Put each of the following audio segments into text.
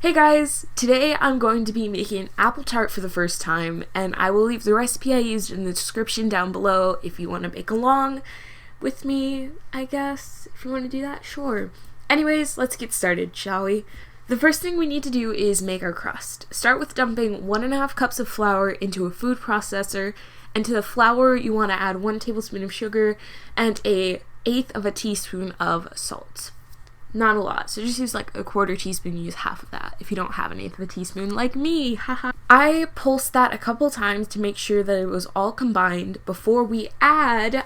Hey guys, today I'm going to be making an apple tart for the first time, and I will leave the recipe I used in the description down below if you want to make along with me, I guess. If you want to do that, sure. Anyways, let's get started, shall we? The first thing we need to do is make our crust. Start with dumping 1.5 cups of flour into a food processor, and to the flour you want to add 1 tablespoon of sugar and 1/8 of a teaspoon of salt. Not a lot, so just use like 1/4 teaspoon, use half of that if you don't have 1/8 of a teaspoon like me, haha. I pulsed that a couple times to make sure that it was all combined before we add,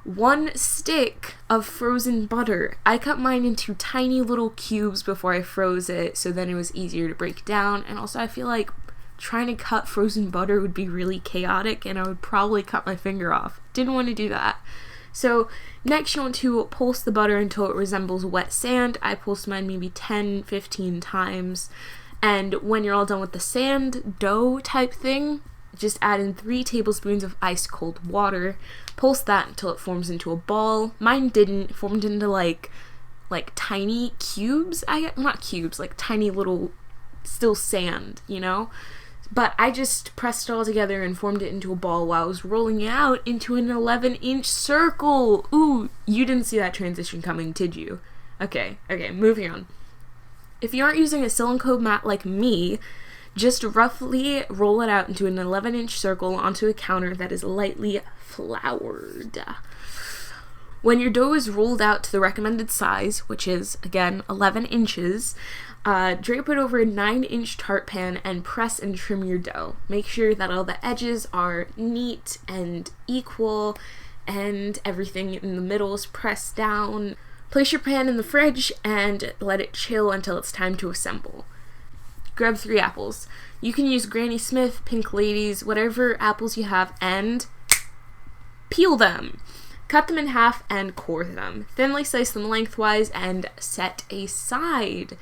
1 stick of frozen butter. I cut mine into tiny little cubes before I froze it, so then it was easier to break down, and also I feel like trying to cut frozen butter would be really chaotic and I would probably cut my finger off. Didn't want to do that. So next you want to pulse the butter until it resembles wet sand. I pulsed mine maybe 10-15 times. And when you're all done with the sand dough type thing, just add in 3 tablespoons of ice cold water. Pulse that until it forms into a ball. Mine didn't. It formed into like tiny cubes. Not cubes, like tiny little, still sand, you know? But I just pressed it all together and formed it into a ball while I was rolling it out into an 11-inch circle. Ooh, you didn't see that transition coming, did you? Okay, moving on. If you aren't using a silicone mat like me, just roughly roll it out into an 11-inch circle onto a counter that is lightly floured. When your dough is rolled out to the recommended size, which is, again, 11 inches, drape it over a 9-inch tart pan and press and trim your dough. Make sure that all the edges are neat and equal and everything in the middle is pressed down. Place your pan in the fridge and let it chill until it's time to assemble. Grab 3 apples. You can use Granny Smith, Pink Ladies, whatever apples you have, and peel them. Cut them in half and core them. Thinly slice them lengthwise and set aside.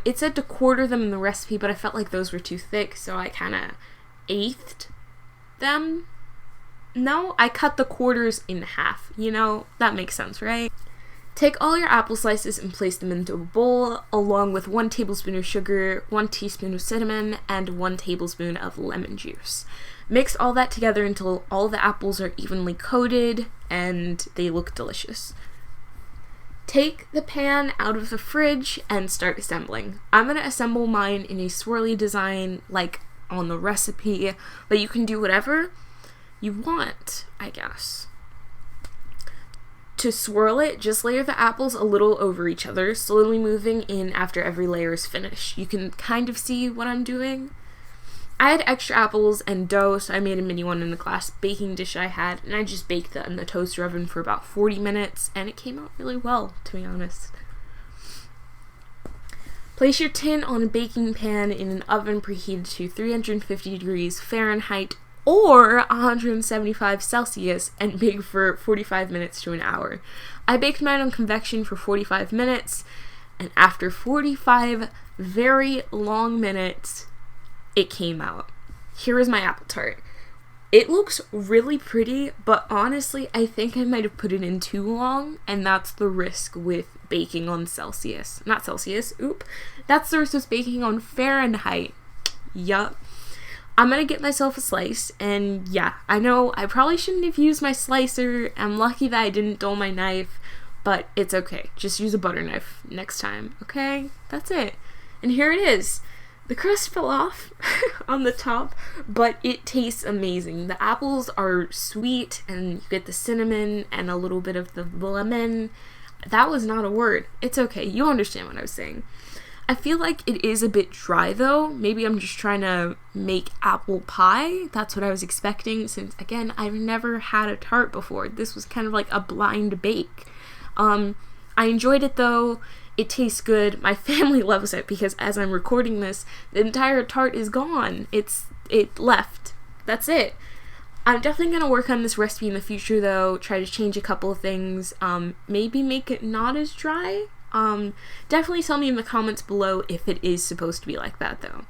It said to quarter them in the recipe, but I felt like those were too thick, so I kind of eighth them. No, I cut the quarters in half. You know, that makes sense, right? Take all your apple slices and place them into a bowl, along with 1 tablespoon of sugar, 1 teaspoon of cinnamon, and 1 tablespoon of lemon juice. Mix all that together until all the apples are evenly coated and they look delicious. Take the pan out of the fridge and start assembling. I'm going to assemble mine in a swirly design like on the recipe, but you can do whatever you want, I guess. To swirl it, just layer the apples a little over each other, slowly moving in after every layer is finished. You can kind of see what I'm doing. I had extra apples and dough, so I made a mini one in the glass baking dish I had, and I just baked that in the toaster oven for about 40 minutes, and it came out really well, to be honest. Place your tin on a baking pan in an oven preheated to 350 degrees Fahrenheit or 175 Celsius and bake for 45 minutes to an hour. I baked mine on convection for 45 minutes, and after 45 very long minutes, it came out. Here is my apple tart. It looks really pretty, but honestly, I think I might have put it in too long, and that's the risk with baking on Celsius. Not Celsius, that's the risk with baking on Fahrenheit. Yup. I'm gonna get myself a slice, and yeah, I know I probably shouldn't have used my slicer. I'm lucky that I didn't dull my knife, but it's okay. Just use a butter knife next time, okay? That's it. And here it is. The crust fell off on the top, but it tastes amazing. The apples are sweet, and you get the cinnamon and a little bit of the lemon. That was not a word. It's okay. You understand what I was saying. I feel like it is a bit dry, though. Maybe I'm just trying to make apple pie. That's what I was expecting, since, again, I've never had a tart before. This was kind of like a blind bake. I enjoyed it, though. It tastes good. My family loves it because as I'm recording this, the entire tart is gone. It left. That's it. I'm definitely going to work on this recipe in the future, though. Try to change a couple of things. Maybe make it not as dry. Definitely tell me in the comments below if it is supposed to be like that, though.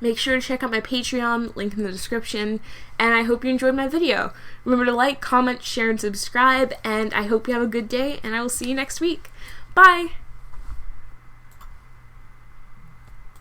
Make sure to check out my Patreon, link in the description, and I hope you enjoyed my video. Remember to like, comment, share, and subscribe, and I hope you have a good day, and I will see you next week. Bye!